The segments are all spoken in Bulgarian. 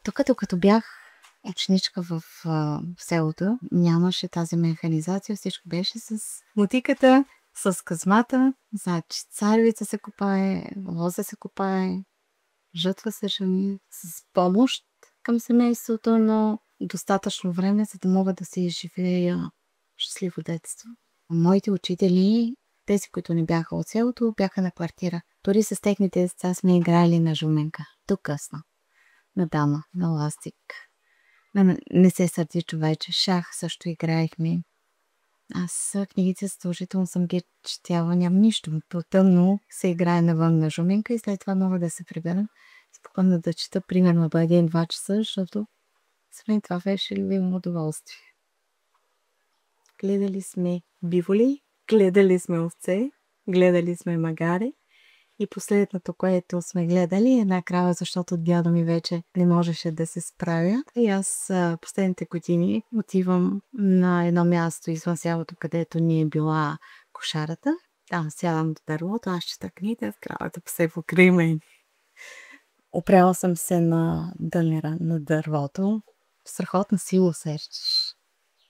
Тук, докато бях ученичка в селото, нямаше тази механизация, всичко беше с мотиката, с късмата. Значи царевица се копае, лоза се копае, жътва се жени с помощ към семейството, но достатъчно време, за да мога да се изживея щастливо детство. Моите учители, тези, които не бяха от селото, бяха на квартира. Дори с техните деца сме играли на жуменка. До късно. На дама, на ластик. Не се сърди, човече. Шах също играехме. Аз книгите задължително съм ги четяла. Нямам нищо. Тъмно се играе навън на жуменка и след това мога да се прибера спокойно да чета примерно до 1-2 часа, защото след това беше любимо удоволствие. Гледали сме биволи, гледали сме овце, гледали сме магари. И последното, което сме гледали, е една крава, защото дядо ми вече не можеше да се справя. И аз последните години отивам на едно място извън селото, където ни е била кошарата. Там сядам до дървото, аз чета книга, с кравата все покрай мен. Опряла съм се на дънера на дървото. Страхотна сила усещаш.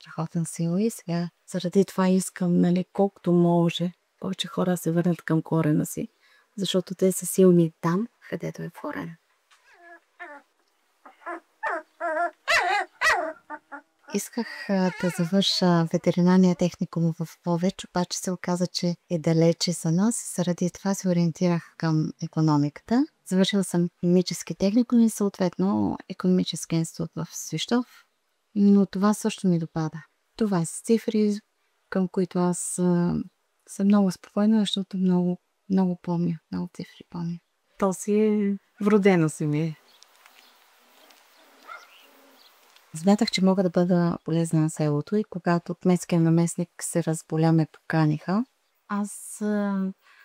Страхотна сила и сега заради това искам, колкото може, повече хора се върнат към корена си. Защото те са силни там, където е корена. Исках да завърша ветеринарния техникум в Ловеч, обаче се оказа, че е далече за нас. Заради това се ориентирах към икономиката. Завършила съм икономически техникум и съответно икономически институт в Свищов. Но това също ми допада. Това са цифри, към които аз съм много спокойна, защото много помня, много цифри помня. То си е вродено си ми е. Смятах, че мога да бъда полезна на селото и когато кметския наместник се разболя, ме поканиха. Аз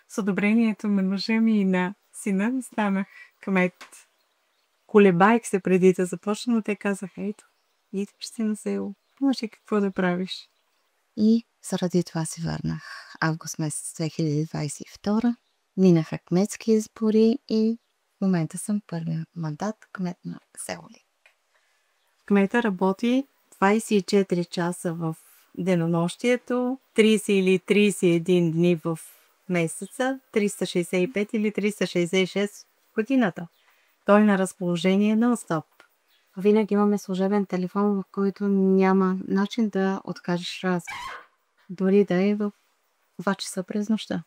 с одобрението на мъжа ми и на сина станах кмет. Колебайк се преди да започна, но те казаха, ето, идваш си на село, имаш и какво да правиш. И заради това си върнах. Август месец 2022. Минаха кметски избори и в момента съм първия мандат кмет на село Лик. Кмета работи 24 часа в денонощието, 30 или 31 дни в месеца, 365 или 366 годината. Той е на разположение нон-стоп. Винаги имаме служебен телефон, в който няма начин да откажеш разговор. Дори да е в 2 часа през нощта.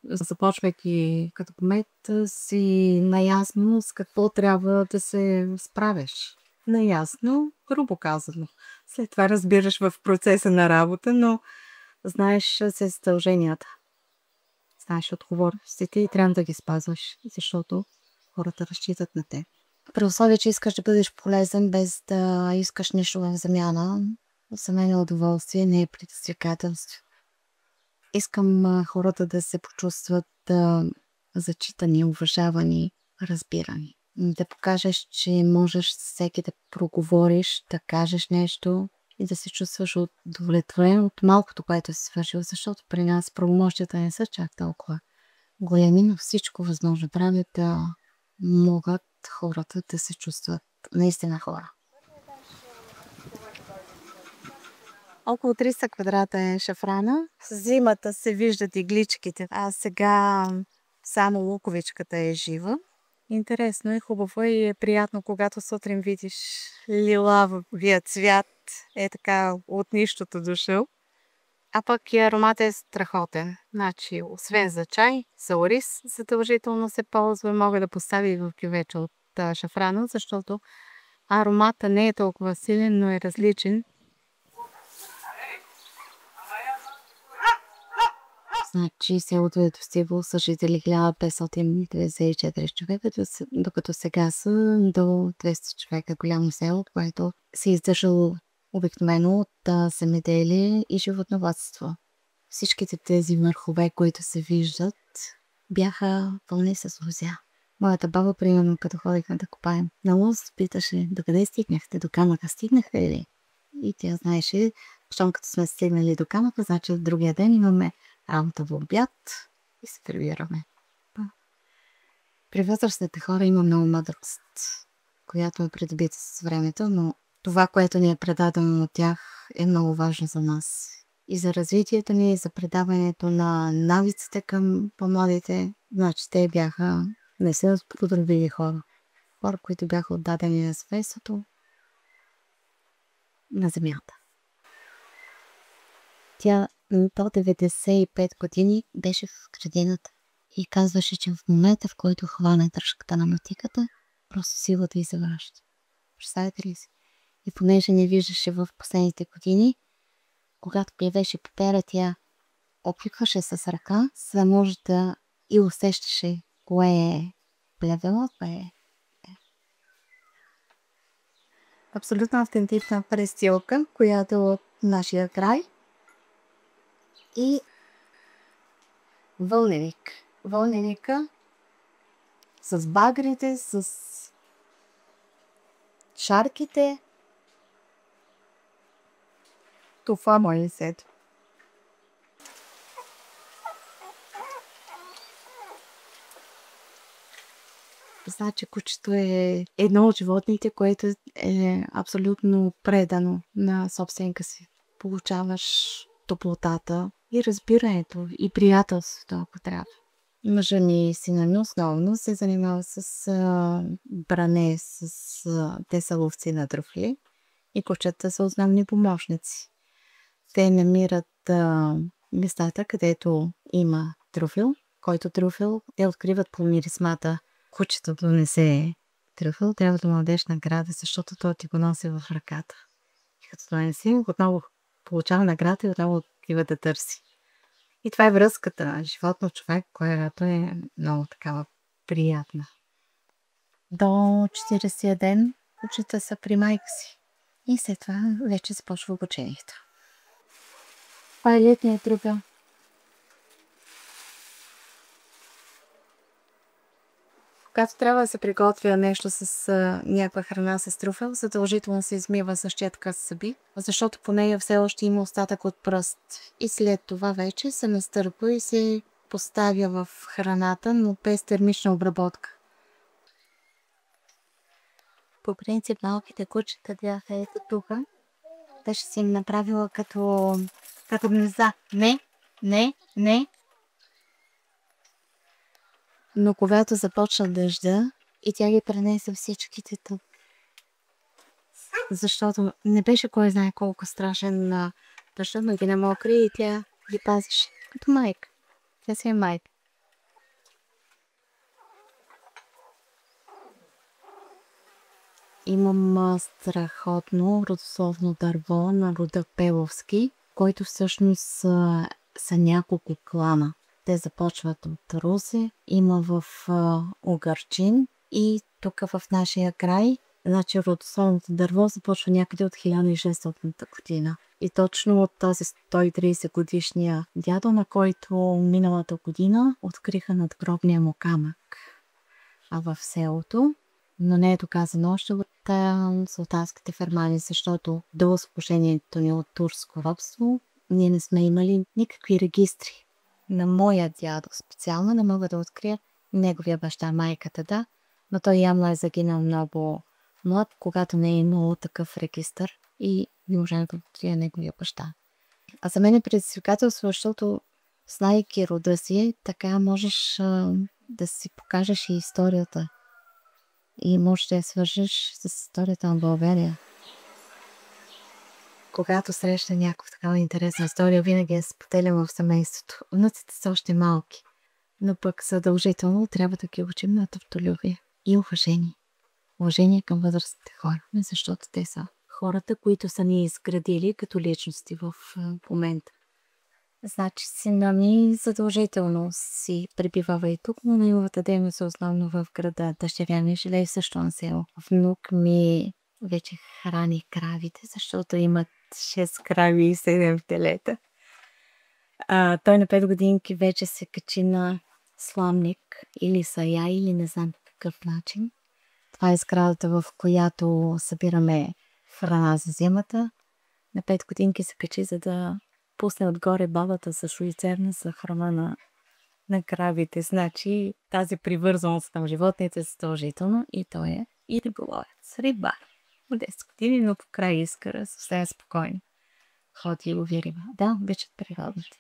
Започвайки като кмет си наясно с какво трябва да се справиш. Наясно, грубо казано. След това разбираш в процеса на работа, но знаеш се задълженията. Знаеш отговорностите и трябва да ги спазваш, защото хората разчитат на те. При условие, че искаш да бъдеш полезен без да искаш нещо в замяна, за мен е удоволствие, не е предизвикателство. Искам хората да се почувстват зачитани, уважавани, разбирани. Да покажеш, че можеш всеки да проговориш, да кажеш нещо и да се чувстваш удовлетворен от малкото, което си свършил, защото при нас правомощията не са чак толкова големи, но всичко възможно правят да могат хората да се чувстват наистина хора. Около 300 квадрата е шафрана. С зимата се виждат игличките, а сега само луковичката е жива. Интересно е, хубаво и е приятно, когато сутрин видиш лилавия цвят, е така от нищото дошъл. А пък и аромат е страхотен. Значи, освен за чай, за ориз задължително се ползва. Мога да поставя и в кювече от шафрана, защото аромата не е толкова силен, но е различен. Значи селото е достигло с жители 1594 човека, докато сега са до 200 човека голямо село, което се издържало обикновено от земеделие и животновъдство. Всичките тези върхове, които се виждат, бяха пълни с лозя. Моята баба, примерно, като ходихме да копаем на лоз, питаше, докъде стигнахте, до камъка стигнаха ли? И тя знаеше, щом като сме стигнали до камъка, значи в другия ден имаме работа в обяд и се прибираме. При възрастните хора има много мъдрост, която е придобита с времето, но това, което ни е предадено от тях, е много важно за нас. И за развитието ни, и за предаването на навиците към по-младите. Значи те бяха не се разпотребили хора. Хора, които бяха отдадени на свестото, на земята. Тя до 95 години беше в градината и казваше, че в момента, в който хване дръжката на мотиката, просто силата й се връща. Представете ли си? И понеже не виждаше в последните години, когато пиевеше пепера, тя опикваше с ръка, за да може да и усещаше кое е плевела, кое е. Абсолютно автентична престилка, която е от нашия край. И вълненик. Вълненика с багрите, с шарките. Това мое сет. Значи кучето е едно от животните, което е абсолютно предано на собственика си. Получаваш топлотата и разбирането и приятелството, ако трябва. Мъжа ми сина ми основно се занимава с бране, те са ловци на тръфли и кучета са основни помощници. Те намират местата, където има трюфел, който трюфел те откриват по мирисмата. Кучето не се е трюфел, трябва да му дадеш награда, защото той ти го носи в ръката. И като това не си, отново получава награда и отново отива да търси. И това е връзката животно-човек, която е много такава приятна. До 40 ден кучета са при майка си. И след това вече започва обучението. Това е летният трюфел. Когато трябва да се приготвя нещо с някаква храна с трюфел, задължително се измива с щетка с съби, защото по нея все още има остатък от пръст. И след това вече се настърпва и се поставя в храната, но без термична обработка. По принцип малките кучета бяха ето тук. Беше си им направила като гнезда. Не. Но когато започна дъжда и тя ги пренесе всичките тук. Защото не беше кой знае колко страшен на дъжда, но ги намокри и тя ги пазеше. Като майка. Тя си е майка. Имам страхотно родословно дърво на рода Пеловски, който всъщност са няколко клана. Те започват от Русе, има в Угърчин и тук в нашия край. Значи родословното дърво започва някъде от 1600 година. И точно от този 130 годишния дядо, на който миналата година откриха надгробния му камък в селото. Но не е доказано още от султанските фермани, защото до освобождението ни от турско робство ние не сме имали никакви регистри. На моя дядо специално не мога да открия неговия баща, майката, да, но той явно е загинал много млад, когато не е имало такъв регистър и не може да открия неговия баща. А за мен е предизвикателство, защото знайки рода си, така можеш да си покажеш и историята. И можеш да я свържеш с историята на България. Когато среща някаква такава интересна история, винаги я споделям в семейството. Внуците са още малки, но пък задължително трябва да ги учим на тавтолюбие и уважение. Уважение към възрастните хора, защото те са хората, които са ни изградили като личности в момента. Значи сина ми задължително си пребивава и тук, но неговата дейност е основно в града. Дъщеря ми живее също на село. Внук ми вече храни кравите, защото имат 6 крави и 7 телета. Той на 5 годинки вече се качи на сламник или сая, или не знам по какъв начин. Това е сградата, в която събираме храна за зимата. На 5 годинки се качи, за да пусне отгоре бабата с шуйцерна за храна на кравите. Значи тази привързаност към животните е задължително и то е и риболовец, рибар. От 10 години, но по край Искъра съвсем спокойно ходи и лови риба. Да, обичат природата.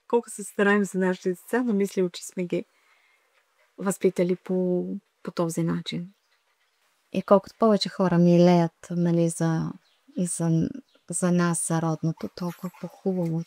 Колко се стараем за нашите деца, но мисля, че сме ги възпитали по този начин. И колкото повече хора милеят, нали, за нас, за родното, толкова по-хубаво.